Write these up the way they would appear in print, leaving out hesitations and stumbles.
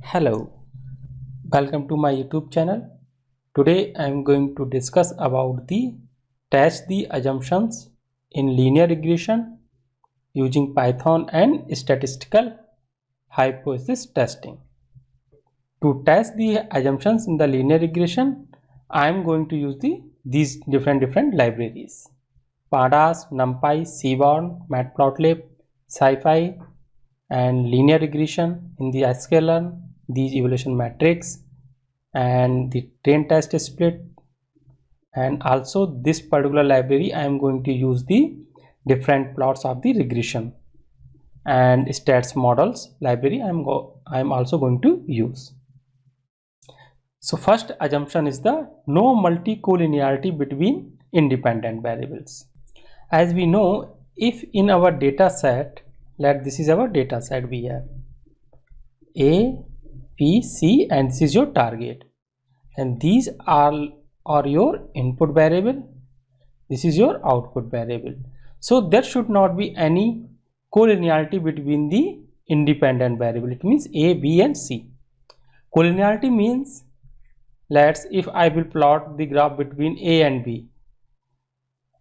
Hello, welcome to my YouTube channel. Today I am going to discuss about the test the assumptions in linear regression using Python and statistical hypothesis testing. To test the assumptions in the linear regression, I am going to use these different libraries: Pandas, NumPy, Seaborn, Matplotlib, SciPy, and linear regression in the sklearn, these evaluation matrix, and the train test split. And also this particular library I am going to use the different plots of the regression, and stats models library I am also going to use. So first assumption is the no multi-collinearity between independent variables. As we know, if in our data set, this is our data set, we have A, B, C, and this is your target, and these are your input variable, this is your output variable. So there should not be any collinearity between the independent variable. It means A, B, and C. Collinearity means, if I will plot the graph between A and B,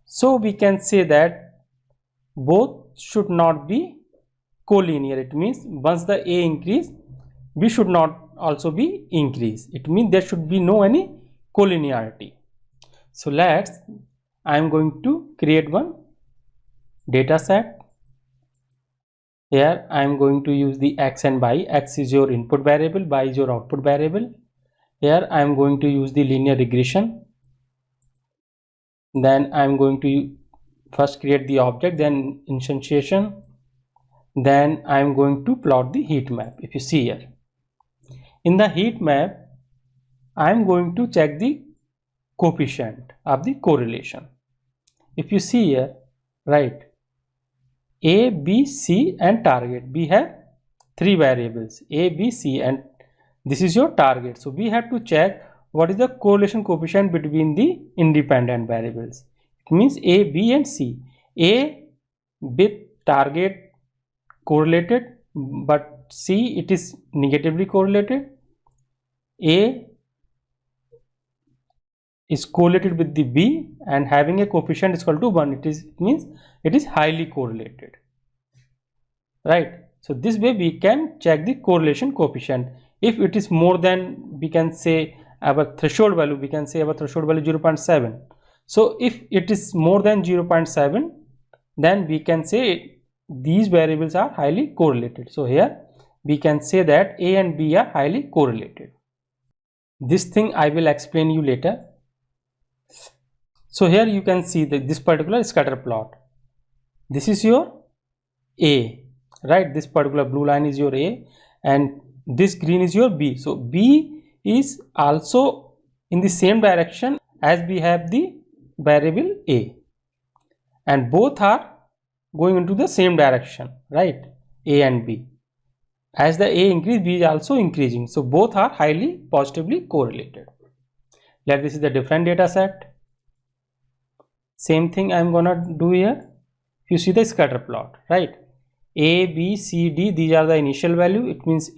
so we can say that both should not be collinear. It means once the A increase, B should not also be increase. It means there should be no any collinearity. So I am going to create one data set. Here I am going to use the x and y. X is your input variable, y is your output variable. Here I am going to use the linear regression. Then I am going to first create the object, then instantiation, then I am going to plot the heat map. If you see here, in the heat map I am going to check the coefficient of the correlation. If you see here, right, A, B, C and target, we have three variables A, B, C, and this is your target. So we have to check what is the correlation coefficient between the independent variables. It means A, B and C. A with target correlated, but C it is negatively correlated. A is correlated with the B and having a coefficient is equal to 1. It means it is highly correlated, right? So this way we can check the correlation coefficient. If it is more than, we can say our threshold value, we can say our threshold value 0.7. so if it is more than 0.7, then we can say these variables are highly correlated. So here we can say that A and B are highly correlated. This thing I will explain you later. So here you can see this particular scatter plot. This is your A, right? This particular blue line is your A and this green is your B. So B is also in the same direction as we have the variable A, and both are going into the same direction, right? A and B. As the A increase, B is also increasing. So both are highly positively correlated. This is the different data set. Same thing I am gonna do here. You see the scatter plot, right? A, B, C, D, these are the initial value. It means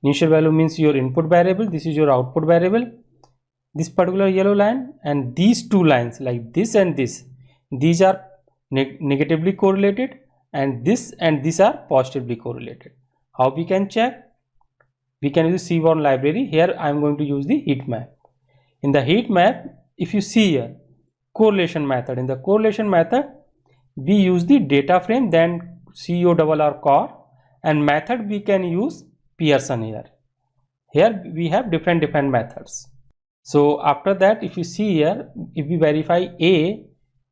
initial value means your input variable, this is your output variable. This particular yellow line and these two lines like this and this, these are negatively correlated, and this and these are positively correlated. How we can check? We can use Seaborn library. Here I am going to use the heat map. In the heat map, if you see here, correlation method. In the correlation method, we use the data frame, then CORR, and method we can use Pearson here. Here we have different methods. So after that, if you see here, if we verify A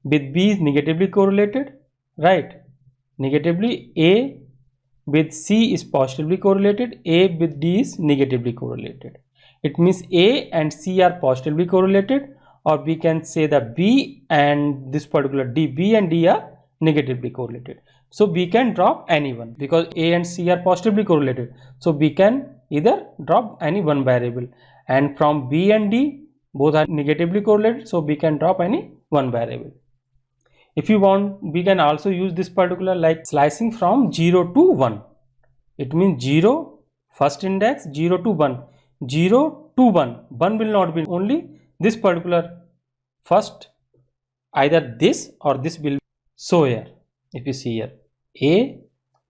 with B is negatively correlated, right? Negatively, A with C is positively correlated, A with D is negatively correlated. It means A and C are positively correlated, or we can say that B and this particular D, B and D are negatively correlated. So we can drop any one because A and C are positively correlated. So we can either drop any one variable, and from B and D both are negatively correlated, so we can drop any one variable. If you want, we can also use this particular like slicing from 0 to 1. It means 0 first index 0 to 1, 0 to 1, 1 will not be, only this particular first, either this or this will show here. If you see here, A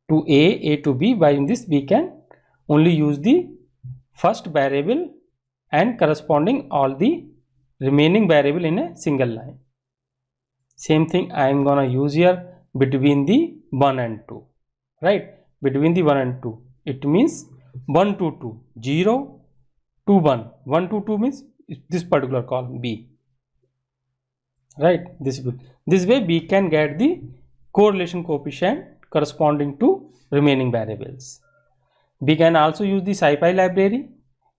to A to B, by this we can only use the first variable and corresponding all the remaining variable in a single line. Same thing I am gonna use here between the 1 and 2, right? Between the 1 and 2, it means 1 to 2, 0 to 1, 1 to 2 means this particular column B, right? This way we can get the correlation coefficient corresponding to remaining variables. We can also use the SciPy library.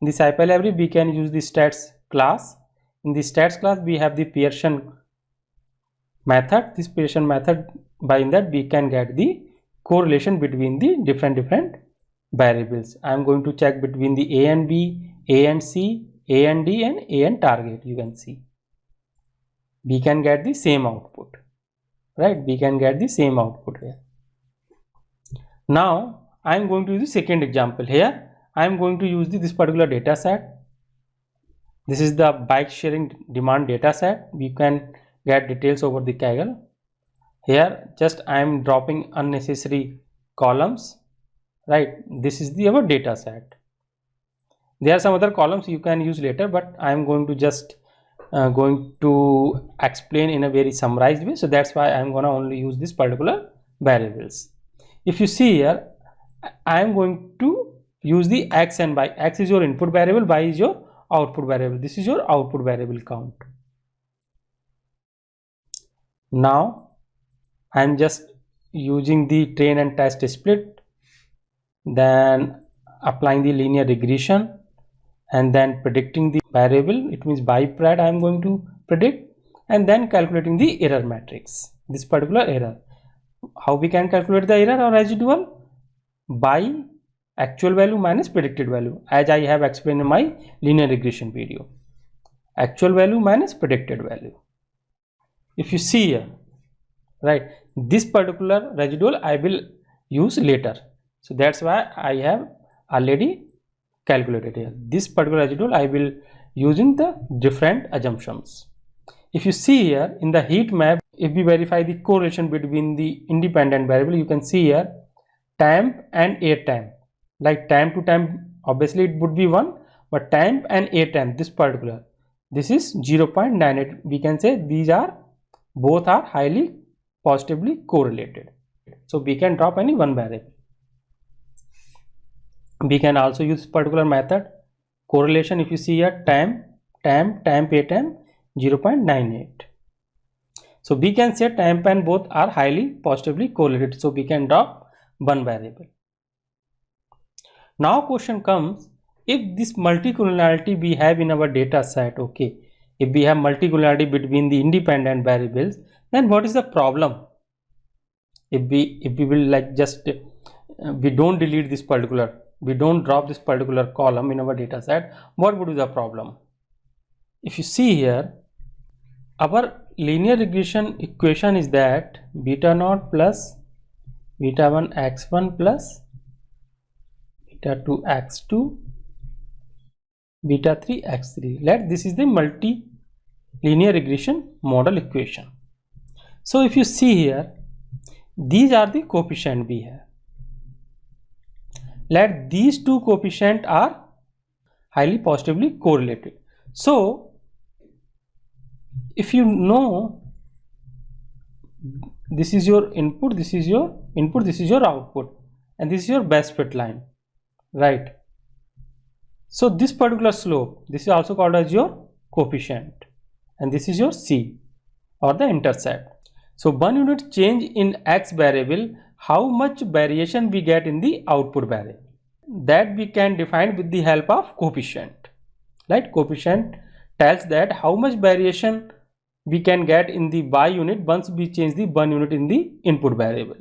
In the SciPy library we can use the stats class. In the stats class we have the Pearson method. This Pearson method, by that we can get the correlation between the different variables. I am going to check between the A and B, A and C, A and D, and A and target. You can see we can get the same output, right? We can get the same output here. Now I am going to use the second example. Here I am going to use this particular data set. This is the bike sharing demand data set. We can get details over the Kaggle. Here just I am dropping unnecessary columns, right? This is our data set. There are some other columns you can use later, but I am going to just going to explain in a very summarized way. So that's why I am gonna only use this particular variables. If you see here, I am going to use the x and y. X is your input variable, y is your output variable. This is your output variable count. Now I am just using the train and test split, then applying the linear regression, and then predicting the variable. It means bipred I am going to predict, and then calculating the error matrix. This particular error, how we can calculate the error or residual? By actual value minus predicted value, as I have explained in my linear regression video. Actual value minus predicted value. If you see here, right, this particular residual I will use later, so that's why I have already calculated here. This particular residual I will using the different assumptions. If you see here in the heat map, if we verify the correlation between the independent variable, you can see here temp and air temp. Like time to time, obviously it would be 1, but temp and air temp, this particular, this is 0.98. we can say these are both are highly positively correlated, so we can drop any one variable. We can also use particular method correlation. If you see here temp, air temp 0.98, so we can say temp and both are highly positively correlated, so we can drop one variable. Now question comes, if this multicollinearity we have in our data set, okay, if we have multicollinearity between the independent variables, then what is the problem? If we will like just we don't delete this particular, we don't drop this particular column in our data set, what would be the problem? If you see here, our linear regression equation is that beta naught plus beta 1 x1 plus beta 2 x2 beta 3 x3. This is the multi-linear regression model equation. So if you see here, these are the coefficient we have. Let these two coefficients are highly positively correlated. So if you know this is your input, this is your input, this is your output, and this is your best fit line, right? So this particular slope, this is also called as your coefficient, and this is your C or the intercept. So 1 unit change in x variable, how much variation we get in the output variable, that we can define with the help of coefficient. Right? Coefficient tells that how much variation we can get in the y unit once we change the 1 unit in the input variable.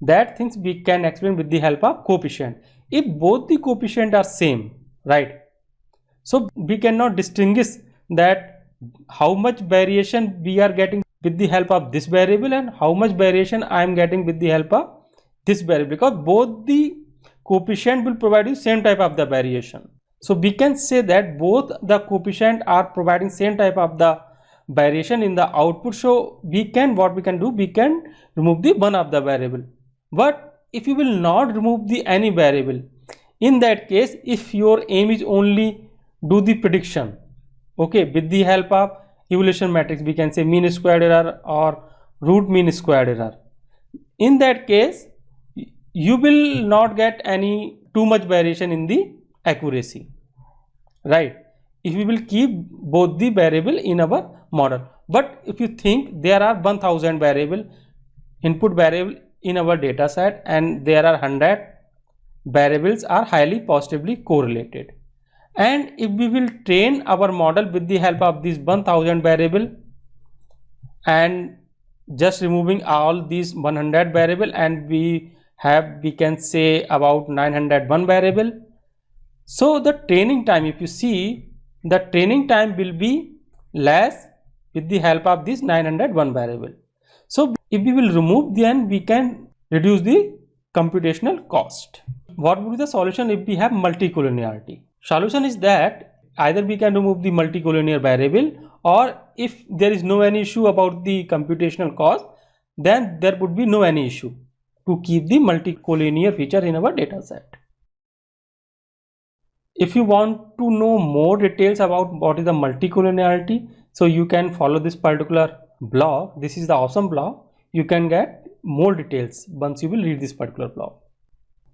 That things we can explain with the help of coefficient. If both the coefficient are same, right, so we cannot distinguish that how much variation we are getting with the help of this variable and how much variation I am getting with the help of this variable, because both the coefficient will provide you same type of the variation. So we can say that both the coefficient are providing same type of the variation in the output. So we can, what we can do, we can remove the one of the variable. But if you will not remove the any variable, in that case, if your aim is only do the prediction, okay, with the help of evaluation matrix, we can say mean squared error or root mean squared error. In that case, you will not get any too much variation in the accuracy, right? If we will keep both the variable in our model. But if you think there are 1000 variable input variable in our data set and there are 100 variables are highly positively correlated, and if we will train our model with the help of this 1000 variable and just removing all these 100 variable, and we can say about 901 variable. So the training time, if you see, the training time will be less with the help of this 901 variable. So if we will remove, then we can reduce the computational cost. What would be the solution if we have multicollinearity? Solution is that either we can remove the multicollinear variable, or if there is no any issue about the computational cost, then there would be no any issue to keep the multicollinear feature in our data set. If you want to know more details about what is the multicollinearity, so you can follow this particular blog. This is the awesome blog. You can get more details once you will read this particular blog.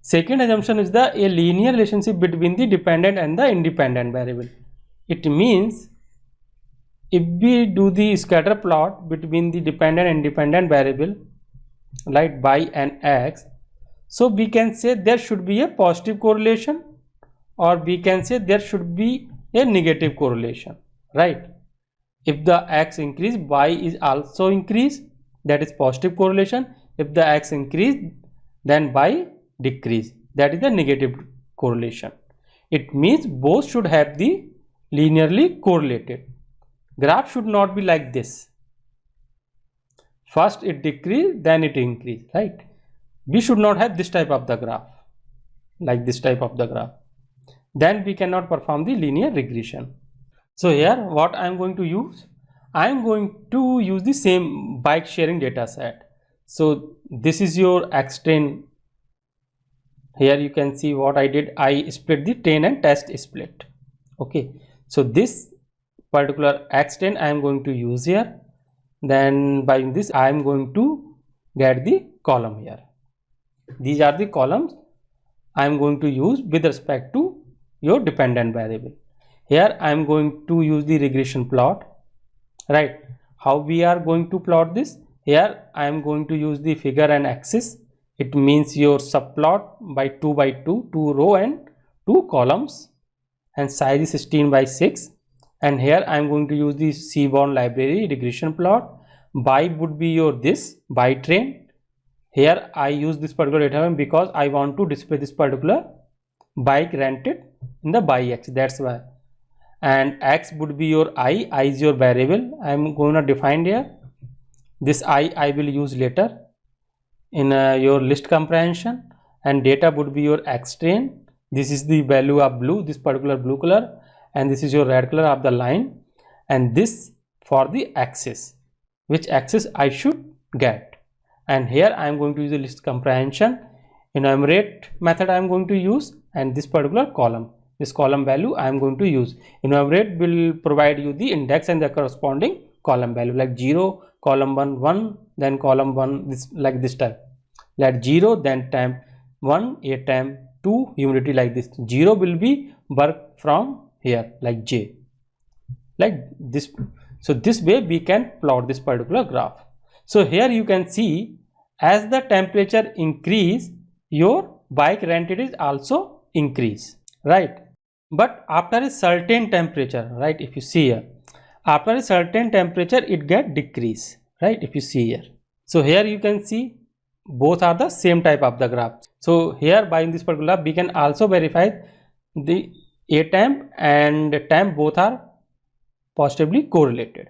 Second assumption is a linear relationship between the dependent and the independent variable. It means if we do the scatter plot between the dependent and independent variable like y and x, so we can say there should be a positive correlation, or we can say there should be a negative correlation, right? If the x increase, y is also increase, that is positive correlation. If the x increase, then y decrease, that is the negative correlation. It means both should have the linearly correlated. Graph should not be like this. First it decrease, then it increase, right? We should not have this type of the graph, like this type of the graph. Then we cannot perform the linear regression. So here what I am going to use, I am going to use the same bike sharing data set. So this is your XTrain. Here you can see what I did. I split the train and test split. Okay, so this particular XTrain I am going to use here. Then by this I am going to get the column here. These are the columns I am going to use with respect to your dependent variable. Here I am going to use the regression plot, right? How we are going to plot this? Here I am going to use the figure and axis. It means your subplot by 2 by 2, 2 row and 2 columns, and size is 16 by 6. And here I am going to use the Seaborn library regression plot. By would be your this by train. Here I use this particular data because I want to display this particular bike rented in the by axis, that's why. And x would be your I is your variable. I am going to define here. This I will use later in your list comprehension, and data would be your XTrain. This is the value of blue, this particular blue color, and this is your red color of the line, and this for the axis, which axis I should get. And here I am going to use the list comprehension enumerate method I am going to use, and this particular column, this column value I am going to use. Enumerate will provide you the index and the corresponding column value, like 0, column 1, 1, then column 1, this like this type, like 0, then time 1, a time 2, humidity like this. 0 will be work from here like J, like this. So this way we can plot this particular graph. So here you can see as the temperature increase, your bike rented is also increase, right? But after a certain temperature, right, if you see here, after a certain temperature it get decrease, right, if you see here. So here you can see both are the same type of the graph. So here by this particular we can also verify the a temp and temp both are positively correlated.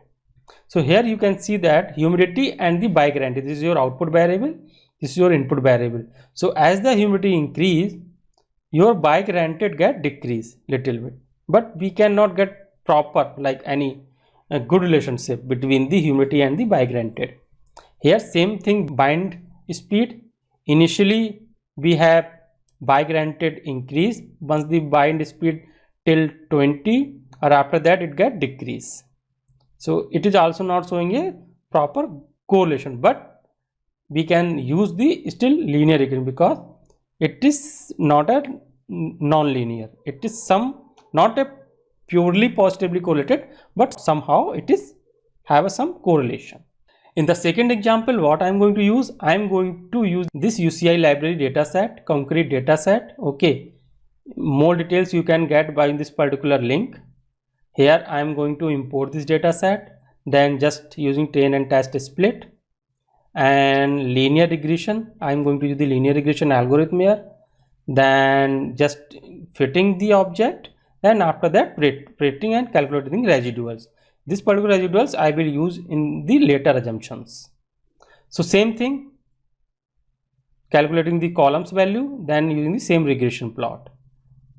So here you can see that humidity and the bike rented, this is your output variable, this is your input variable. So as the humidity increase, your bike rented get decrease little bit, but we cannot get proper like any good relationship between the humidity and the bike rented. Here same thing, bind speed. Initially we have bike rented increase once the bind speed till 20, or after that it get decrease. So it is also not showing a proper correlation, but we can use the still linear regression because it is not a non-linear. It is some not a purely positively correlated, but somehow it is have some correlation. In the second example, what I am going to use, I am going to use this UCI library dataset, concrete dataset. Okay, more details you can get by this particular link. Here I am going to import this dataset, then just using train and test split and linear regression. I am going to use the linear regression algorithm here, then just fitting the object, and after that predicting and calculating residuals. This particular residuals I will use in the later assumptions. So same thing, calculating the columns value, then using the same regression plot.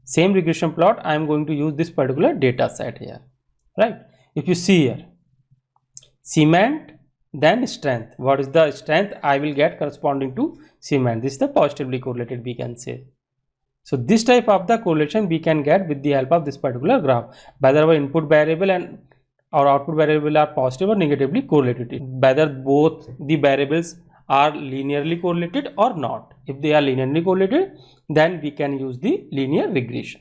Same regression plot I am going to use this particular data set here, right? If you see here, cement, then strength. What is the strength I will get corresponding to cement? This is the positively correlated, we can say. So this type of the correlation we can get with the help of this particular graph, whether our input variable and our output variable are positive or negatively correlated, whether both the variables are linearly correlated or not. If they are linearly correlated, then we can use the linear regression.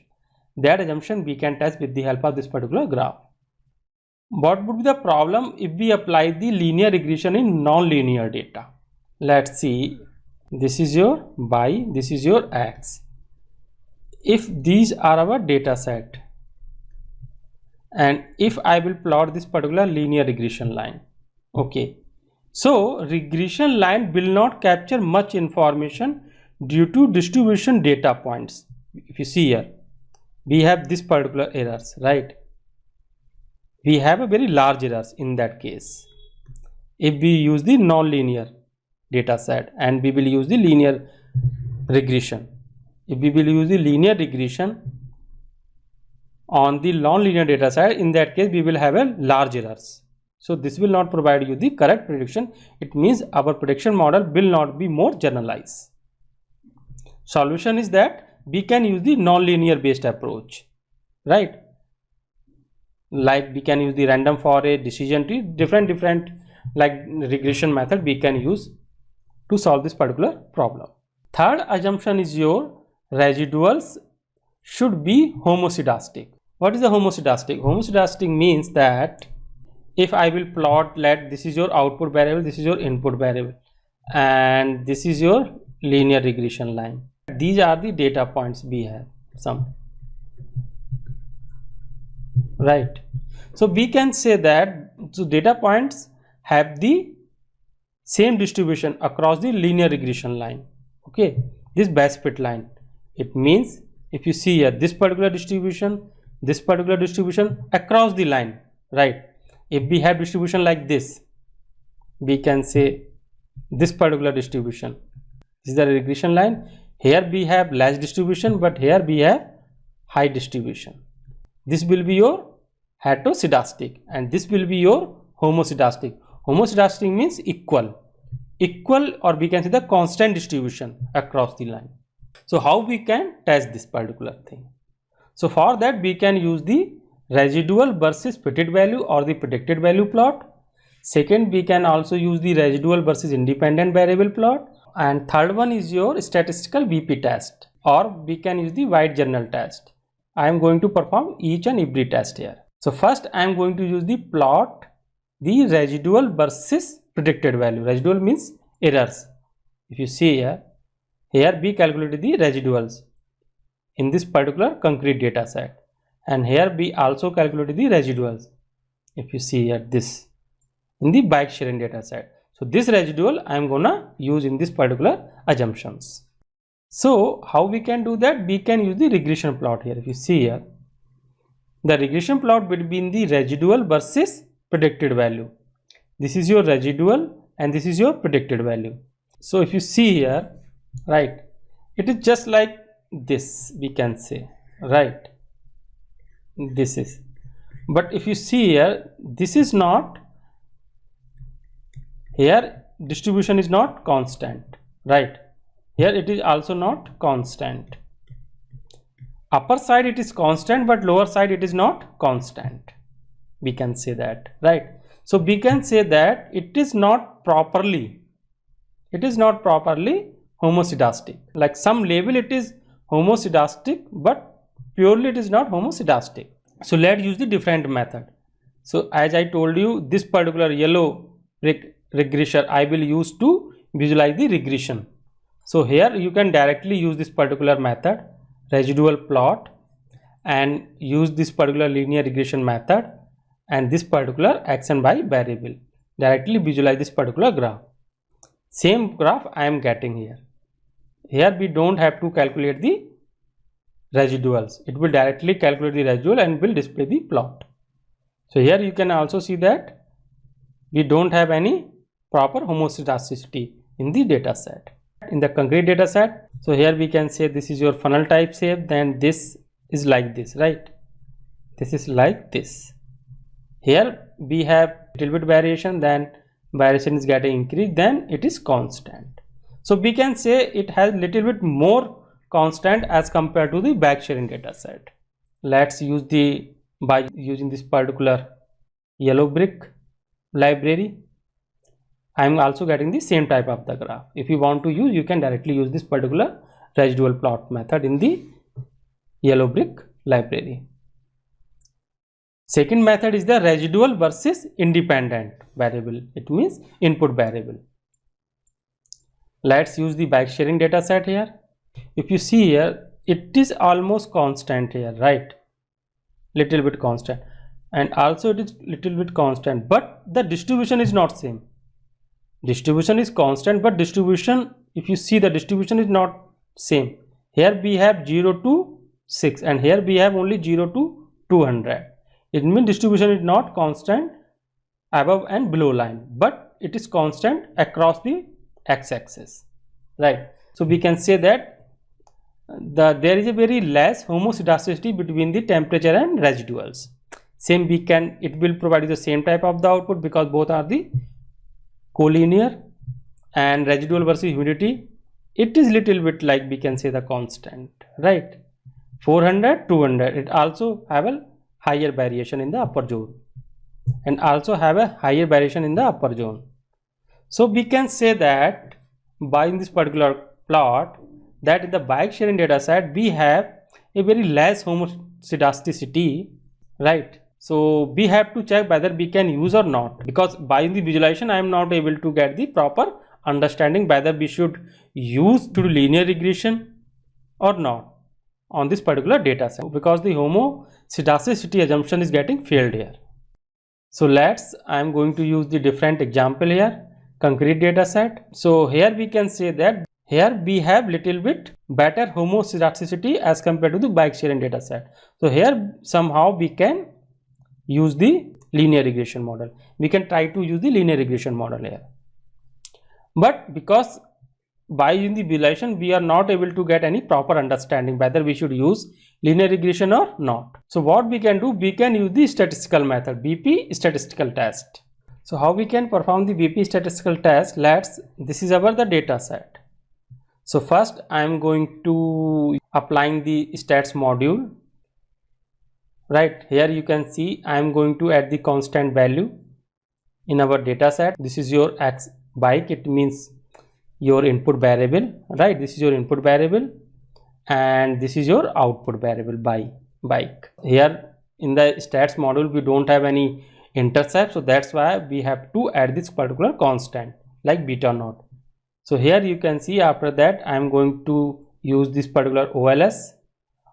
That assumption we can test with the help of this particular graph. What would be the problem if we apply the linear regression in non-linear data? Let's see, this is your y, this is your x. If these are our data set, and if I will plot this particular linear regression line, okay, so regression line will not capture much information due to distribution data points. If you see here, we have this particular errors, right? We have a very large errors in that case. If we use the non-linear data set and we will use the linear regression, if we will use the linear regression on the non-linear data set, in that case we will have a large errors. So this will not provide you the correct prediction. It means our prediction model will not be more generalized. Solution is that we can use the non-linear based approach, right? Like we can use the random forest, decision tree, different like regression method we can use to solve this particular problem. Third assumption is your residuals should be homoscedastic. What is the homoscedastic? Homoscedastic means that if I will plot, let this is your output variable, this is your input variable, and this is your linear regression line. These are the data points we have some, right? So we can say that so data points have the same distribution across the linear regression line. Okay, this best fit line. It means if you see here this particular distribution across the line, right? If we have distribution like this, we can say this particular distribution, this is the regression line. Here we have less distribution, but here we have high distribution. This will be your heteroscedastic and this will be your homoscedastic. Homoscedastic means equal, or we can say the constant distribution across the line. So how we can test this particular thing? So for that we can use the residual versus fitted value or the predicted value plot. Second, we can also use the residual versus independent variable plot. And third one is your statistical VP test, or we can use the wide journal test. I am going to perform each and every test here. So first I am going to use the plot the residual versus predicted value. Residual means errors. If you see here we calculated the residuals in this particular concrete data set, and here we also calculated the residuals. If you see here this in the bike sharing data set. So this residual I am gonna use in this particular assumptions. So how we can do that? We can use the regression plot here. If you see here, the regression plot between the residual versus predicted value. This is your residual and this is your predicted value. So if you see here, right, it is just like this, we can say, right? This is, but if you see here, this is not, here distribution is not constant, right? Here it is also not constant. Upper side it is constant, but lower side it is not constant, we can say that, right? So we can say that it is not properly homoscedastic. Like some level it is homoscedastic, but purely it is not homoscedastic. So let's use the different method. So as I told you, this particular yellow regression I will use to visualize the regression. So here you can directly use this particular method, residual plot, and use this particular linear regression method and this particular x and y variable, directly visualize this particular graph. Same graph I am getting here. Here we don't have to calculate the residuals, it will directly calculate the residual and will display the plot. So here you can also see that we don't have any proper homoscedasticity in the data set, in the concrete data set. So here we can say this is your funnel type shape, then this is like this, right? This is like this. Here we have little bit variation, then variation is getting increased, then it is constant. So we can say it has little bit more constant as compared to the back sharing data set. Let's use by using this particular yellow brick library, I am also getting the same type of the graph. If you want to use, you can directly use this particular residual plot method in the yellow brick library. Second method is the residual versus independent variable. It means input variable. Let's use the back sharing data set here. If you see here, it is almost constant here, right? Little bit constant, and also it is little bit constant, but the distribution is not same. Distribution is constant, but distribution, if you see, the distribution is not same. Here we have 0 to 6 and here we have only 0 to 200. It means distribution is not constant above and below line, but it is constant across the x-axis, right? So we can say that there is a very less homoscedasticity between the temperature and residuals. Same it will provide you the same type of the output because both are the collinear, and residual versus humidity, it is little bit like we can say the constant, right? 400, 200, it also have a higher variation in the upper zone and also have a higher variation in the upper zone. So we can say that by this particular plot, that in the bike sharing data set we have a very less homoscedasticity, right? So we have to check whether we can use or not, because by the visualization I am not able to get the proper understanding whether we should use to linear regression or not on this particular data set, because the homoscedasticity assumption is getting failed here. So I am going to use the different example here, concrete data set. So here we can say that here we have little bit better homoscedasticity as compared to the bike sharing data set. So here somehow we can use the linear regression model. We can try to use the linear regression model here, but because by using the visualization we are not able to get any proper understanding whether we should use linear regression or not. So what we can do, we can use the statistical method, BP statistical test. So how we can perform the BP statistical test? This is the data set. So first I am going to applying the stats module. Right here you can see I am going to add the constant value in our data set. This is your x bike, it means your input variable, right? This is your input variable and this is your output variable by bike. Here in the stats module we don't have any intercept, so that's why we have to add this particular constant like beta naught. So here you can see after that I am going to use this particular OLS,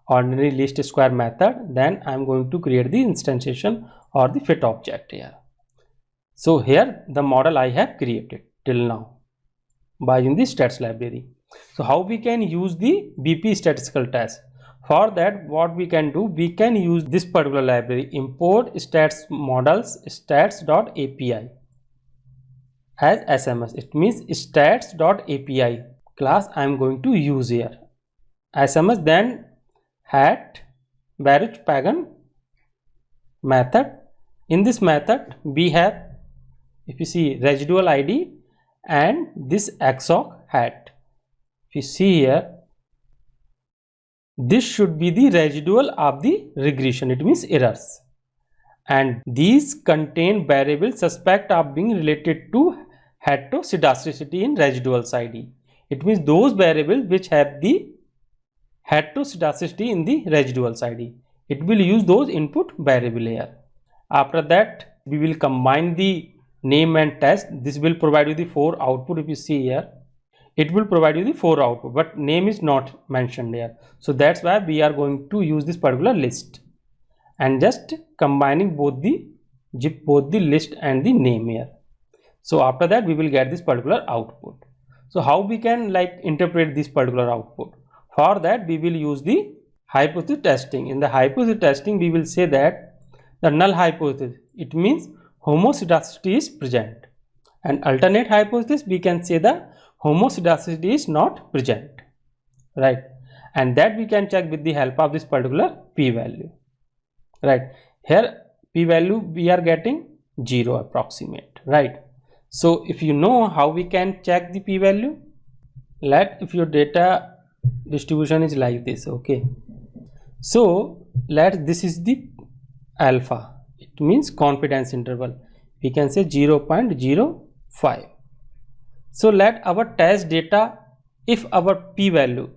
ordinary least square method, then I am going to create the instantiation or the fit object here. So here the model I have created till now by using the stats library. So how we can use the BP statistical test? For that what we can do, we can use this particular library, import stats models stats.api as SMS. It means stats.api class I am going to use here, SMS then hat Baruch pagan method. In this method we have, if you see, residual ID and this XOC hat. If you see here, this should be the residual of the regression, it means errors, and these contain variables suspect of being related to heteroscedasticity in residuals ID. It means those variables which have the heteroscedasticity in the residuals ID. It will use those input variable here. After that we will combine the name and test. This will provide you the 4 output. If you see here, it will provide you the 4 output, but name is not mentioned here. So that's why we are going to use this particular list and just combining both the list and the name here. So after that we will get this particular output. So how we can like interpret this particular output? For that we will use the hypothesis testing. In the hypothesis testing we will say that the null hypothesis, it means homoscedasticity is present, and alternate hypothesis we can say the homoscedasticity is not present, right? And that we can check with the help of this particular p-value, right? Here p-value we are getting 0 approximate, right? So if you know how we can check the p-value, if your data distribution is like this, okay, so this is the alpha, it means confidence interval, we can say 0.05. so let our test data, if our p-value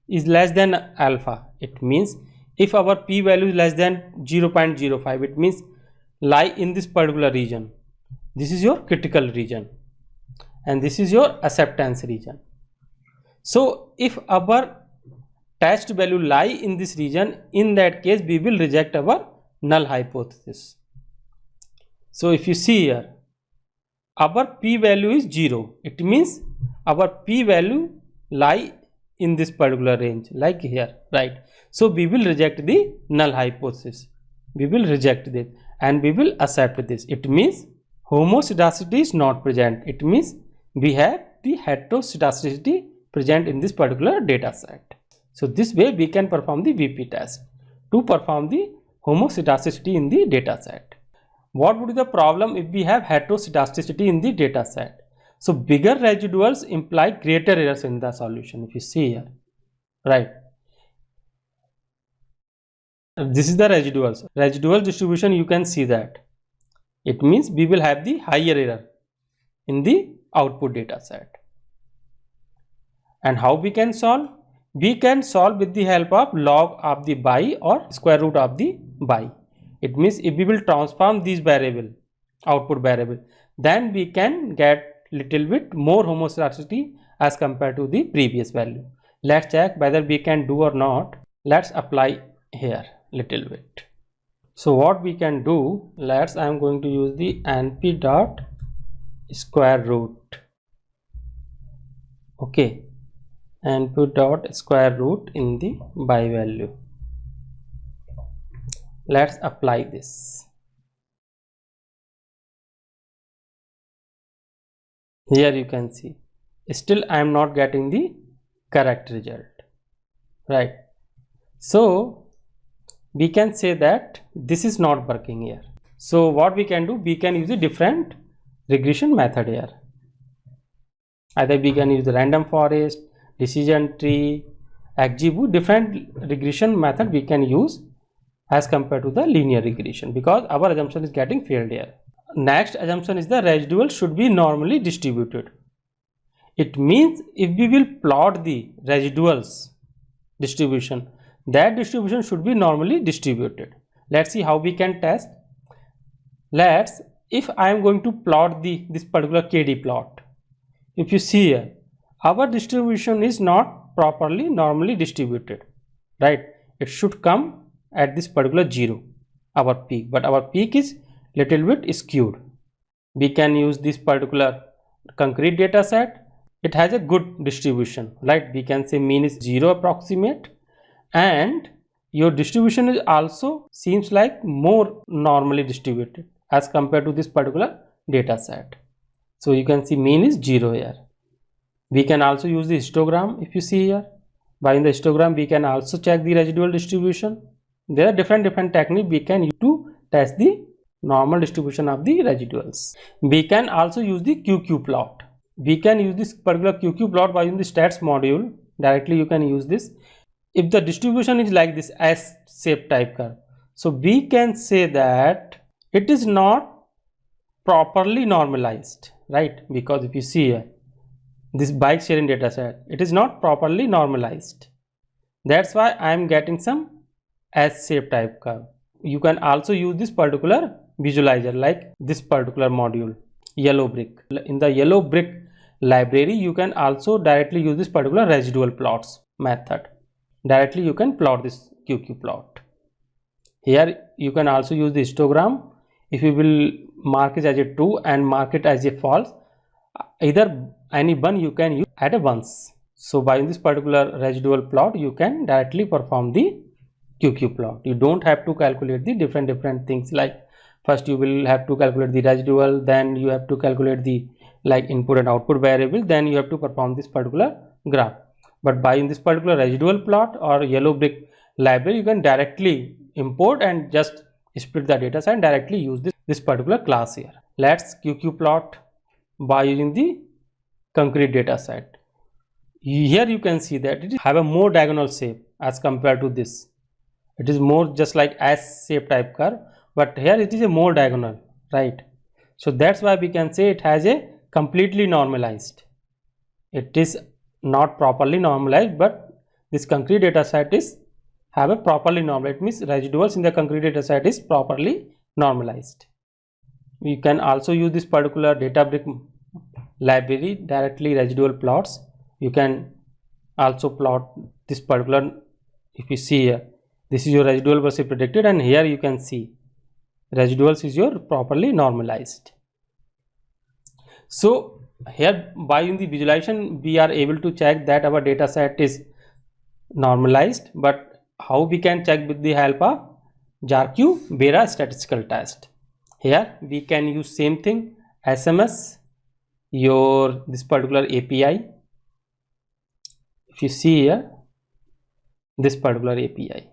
is less than alpha, it means if our p-value is less than 0.05, it means lie in this particular region. This is your critical region and this is your acceptance region. So if our test value lie in this region, in that case we will reject our null hypothesis. So if you see here, our p-value is 0, it means our p-value lie in this particular range, like here, right? So we will reject the null hypothesis, we will reject this and we will accept this. It means homoscedasticity is not present, it means we have the heteroscedasticity present in this particular data set. So this way we can perform the VP test to perform the homoscedasticity in the data set. What would be the problem if we have heteroscedasticity in the data set? So bigger residuals imply greater errors in the solution. If you see here, right, this is the residual distribution, you can see that. It means we will have the higher error in the output data set. And how we can solve? We can solve with the help of log of the bi or square root of the bi. It means if we will transform these variable, output variable, then we can get little bit more homoscedasticity as compared to the previous value. Let's check whether we can do or not. Let's apply here little bit. So what we can do, I am going to use the np dot square root, okay, np dot square root in the bi value. Let's apply this. Here you can see still I am not getting the correct result, right? So we can say that this is not working here. So what we can do, we can use a different regression method here. Either we can use the random forest, decision tree, XGBoost, different regression method we can use as compared to the linear regression, because our assumption is getting failed here. Next assumption is the residual should be normally distributed. It means if we will plot the residuals distribution, that distribution should be normally distributed. Let's see how we can test. If I am going to plot this particular KD plot, if you see here, our distribution is not properly normally distributed, right? It should come at this particular 0, our peak, but our peak is little bit skewed. We can use this particular concrete data set. It has a good distribution, right? We can say mean is 0 approximate, and your distribution is also seems like more normally distributed as compared to this particular data set. So you can see mean is 0 here. We can also use the histogram. If you see here, by the histogram we can also check the residual distribution. There are different techniques we can use to test the normal distribution of the residuals. We can also use the QQ plot. We can use this particular QQ plot by using the stats module. Directly you can use this. If the distribution is like this S-shaped type curve, so we can say that it is not properly normalized, right? Because if you see here, this bike sharing data set, it is not properly normalized. That's why I am getting some S-shaped type curve. You can also use this particular visualizer like this particular module, Yellow Brick. In the Yellow Brick library, you can also directly use this particular residual plots method. Directly you can plot this QQ plot. Here you can also use the histogram. If you will mark it as a true and mark it as a false, either any one you can use at a once. So by this particular residual plot, you can directly perform the QQ plot. You don't have to calculate the different things, like first you will have to calculate the residual, then you have to calculate the like input and output variable, then you have to perform this particular graph. But by this particular residual plot or Yellow Brick library, you can directly import and just split the data set and directly use this particular class here. Let's QQ plot by using the concrete data set. Here you can see that it have a more diagonal shape as compared to this. It is more just like S-shaped type curve, but here it is a more diagonal, right? So that's why we can say it has a completely normalized. It is not properly normalized, but this concrete data set is have a properly normalized. It means residuals in the concrete data set is properly normalized. You can also use this particular Databricks library directly residual plots. You can also plot this particular. If you see here, this is your residual versus predicted, and here you can see residuals is your properly normalized. So here by using the visualization, we are able to check that our data set is normalized. But how we can check with the help of Jarque-Bera statistical test? Here we can use same thing, SMS, your this particular API. If you see here, this particular API,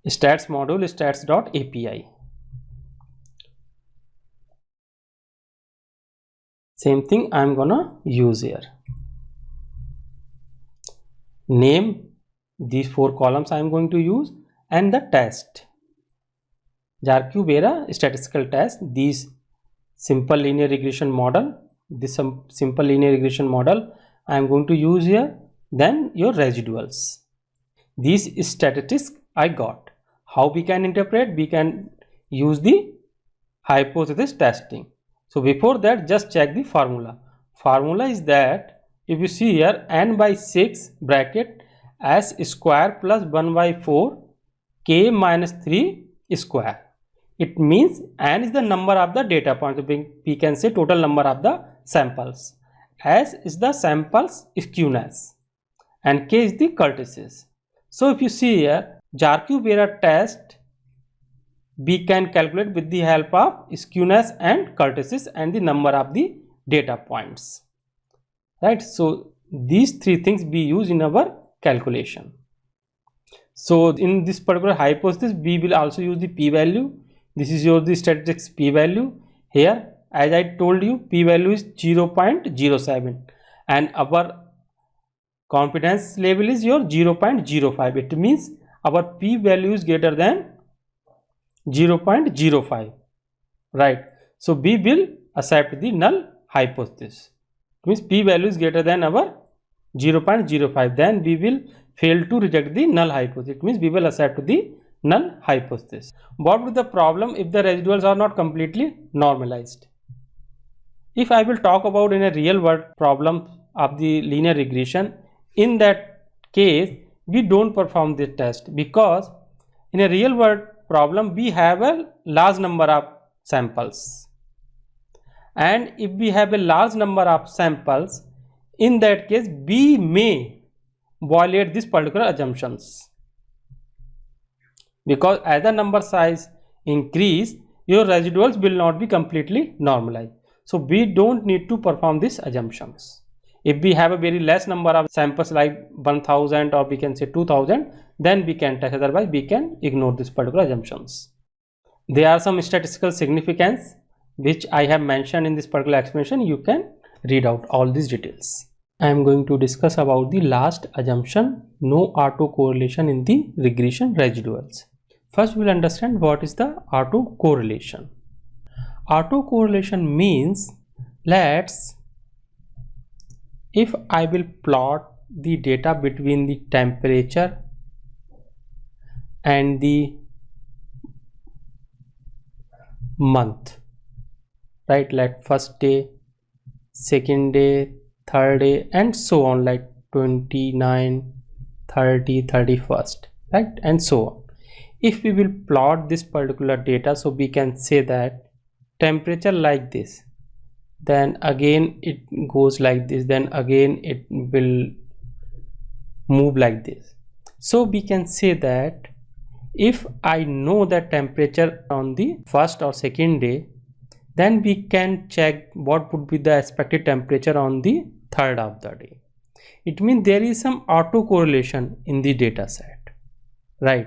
stats module stats.api. Same thing I'm gonna use here. Name, these 4 columns I'm going to use, and the test, Jarque-Bera statistical test, these simple linear regression model, this simple linear regression model I'm going to use here. Then your residuals, these statistics I got. How we can interpret? We can use the hypothesis testing. So before that, just check the formula. Formula is that if you see here, n by 6 bracket s square plus 1 by 4 k minus 3 square. It means n is the number of the data points. So we can say total number of the samples. S is the samples skewness and k is the kurtosis. So if you see here, Jarque-Bera test we can calculate with the help of skewness and kurtosis and the number of the data points, right? So these 3 things we use in our calculation. So in this particular hypothesis, we will also use the p-value. This is your the statistics p-value. Here, as I told you, p-value is 0.07 and our confidence level is your 0.05. It means our p-value is greater than 0.05, right? So we will accept the null hypothesis. It means p-value is greater than our 0.05. Then we will fail to reject the null hypothesis. It means we will accept the null hypothesis. What will the problem if the residuals are not completely normalized? If I will talk about in a real world problem of the linear regression, in that case we don't perform this test, because in a real world problem we have a large number of samples, and if we have a large number of samples, in that case we may violate these particular assumptions, because as the number size increase, your residuals will not be completely normalized. So we don't need to perform these assumptions. If we have a very less number of samples like 1000 or we can say 2000, then we can test, otherwise we can ignore this particular assumptions. There are some statistical significance which I have mentioned in this particular explanation. You can read out all these details. I am going to discuss about the last assumption, no autocorrelation in the regression residuals. First we will understand what is the autocorrelation. Autocorrelation means, if I will plot the data between the temperature and the month, right, like first day, second day, third day, and so on, like 29, 30, 31st, right, and so on. If we will plot this particular data, so we can say that temperature like this, then again it goes like this, then again it will move like this. So we can say that if I know the temperature on the first or second day, then we can check what would be the expected temperature on the third of the day. It means there is some autocorrelation in the data set, right?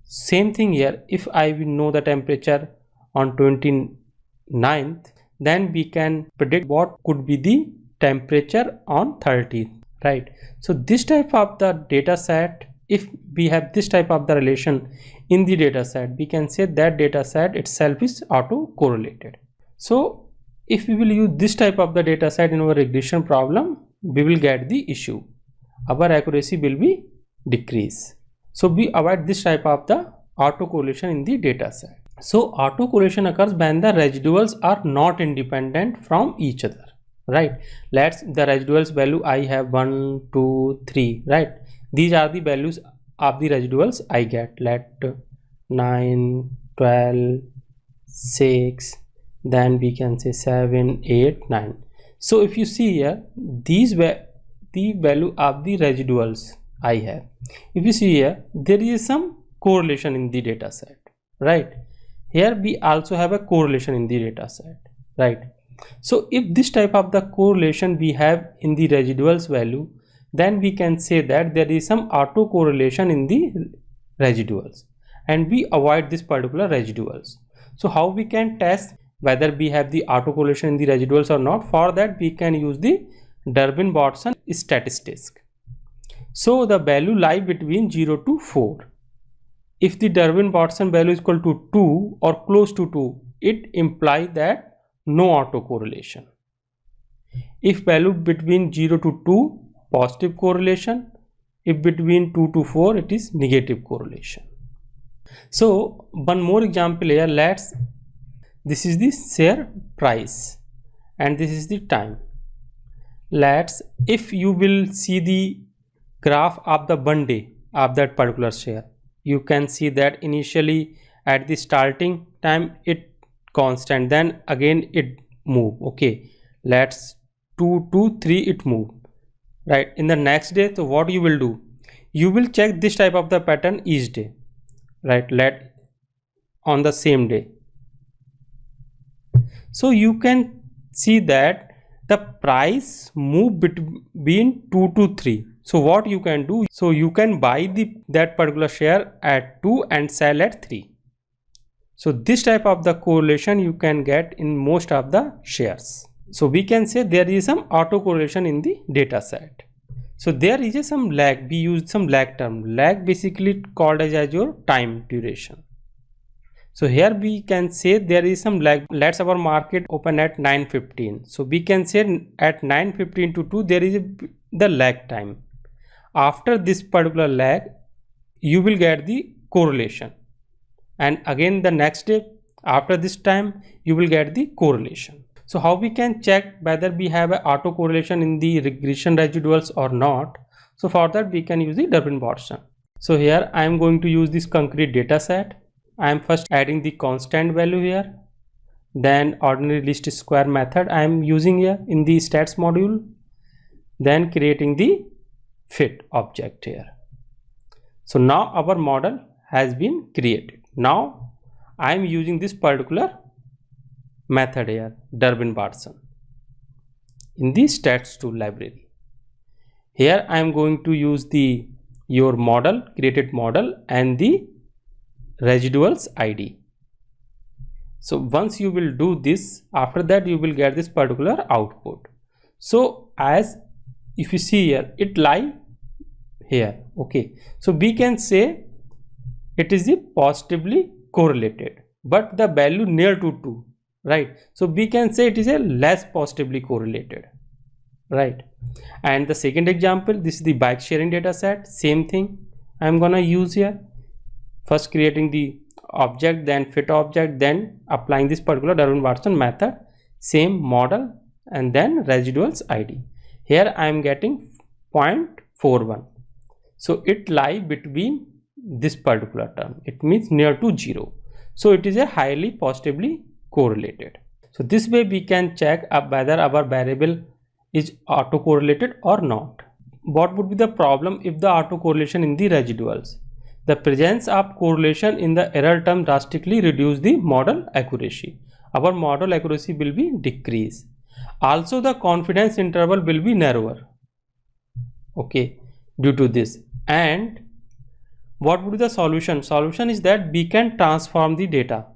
Same thing here, if I will know the temperature on 29th, then we can predict what could be the temperature on 30th, right? So this type of the data set, if we have this type of the relation in the data set, we can say that data set itself is autocorrelated. So if we will use this type of the data set in our regression problem, we will get the issue, our accuracy will be decrease. So we avoid this type of the autocorrelation in the data set. So autocorrelation occurs when the residuals are not independent from each other, right? Let's the residuals value I have 1, 2, 3, right? These are the values of the residuals I get, let 9, 12, 6, then we can say 7, 8, 9. So if you see here, these were the value of the residuals I have. If you see here, there is some correlation in the data set, right? Here we also have a correlation in the data set, right? So if this type of the correlation we have in the residuals value, then we can say that there is some autocorrelation in the residuals and we avoid this particular residuals. So how we can test whether we have the autocorrelation in the residuals or not? For that we can use the Durbin-Watson statistics. So the value lie between 0 to 4. If the Durbin-Watson value is equal to 2 or close to 2, it implies that no autocorrelation. If value between 0 to 2, positive correlation. If between 2 to 4, it is negative correlation. So one more example here, this is the share price and this is the time. If you will see the graph of the 1 day of that particular share, you can see that initially at the starting time it constant, then again it move, okay, 2 to 3 it move, right? In the next day, so what you will do, you will check this type of the pattern each day, right? On the same day, so you can see that the price move between 2 to 3. So what you can do, so you can buy that particular share at 2 and sell at 3. So this type of the correlation you can get in most of the shares. So we can say there is some autocorrelation in the data set. So there is some lag, we use some lag term. Lag basically called as your time duration. So here we can say there is some lag. Let's our market open at 9:15. So we can say at 9:15 to 2 there is the lag time. After this particular lag, you will get the correlation. And again the next day after this time you will get the correlation. So how we can check whether we have an autocorrelation in the regression residuals or not? So for that we can use the Durbin-Watson. So here I am going to use this concrete data set. I am first adding the constant value here, then ordinary least square method I am using here in the stats module, then creating the fit object here. So now our model has been created. Now I am using this particular method here, Durbin-Watson, in the stats2 library. Here I am going to use the your model, created model, and the residuals ID. So once you will do this, after that you will get this particular output. So as if you see here, it lie here. Okay, so we can say it is the positively correlated, but the value near to 2, right? So we can say it is a less positively correlated, right? And the second example, this is the bike sharing data set. Same thing I'm gonna use here. First creating the object, then fit object, then applying this particular Durbin-Watson method, same model, and then residuals ID. Here I am getting 0.41. So it lie between this particular term, it means near to 0. So it is a highly positively correlated. So this way we can check whether our variable is autocorrelated or not. What would be the problem if the autocorrelation in the residuals? The presence of correlation in the error term drastically reduce the model accuracy. Our model accuracy will be decreased. Also the confidence interval will be narrower, okay, due to this. And what would be the solution? Solution is that we can transform the data.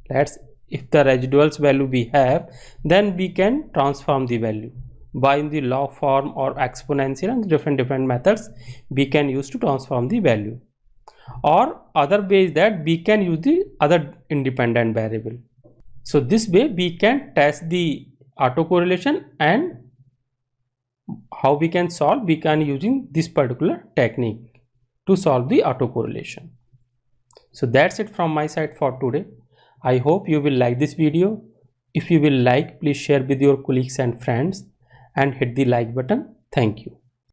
That's if the residuals value we have, then we can transform the value by the log form or exponential, and different methods we can use to transform the value. Or other way is that we can use the other independent variable. So this way we can test the autocorrelation, and how we can solve, we can using this particular technique to solve the autocorrelation. So that's it from my side for today. I hope you will like this video. If you will like, please share with your colleagues and friends and hit the like button. Thank you.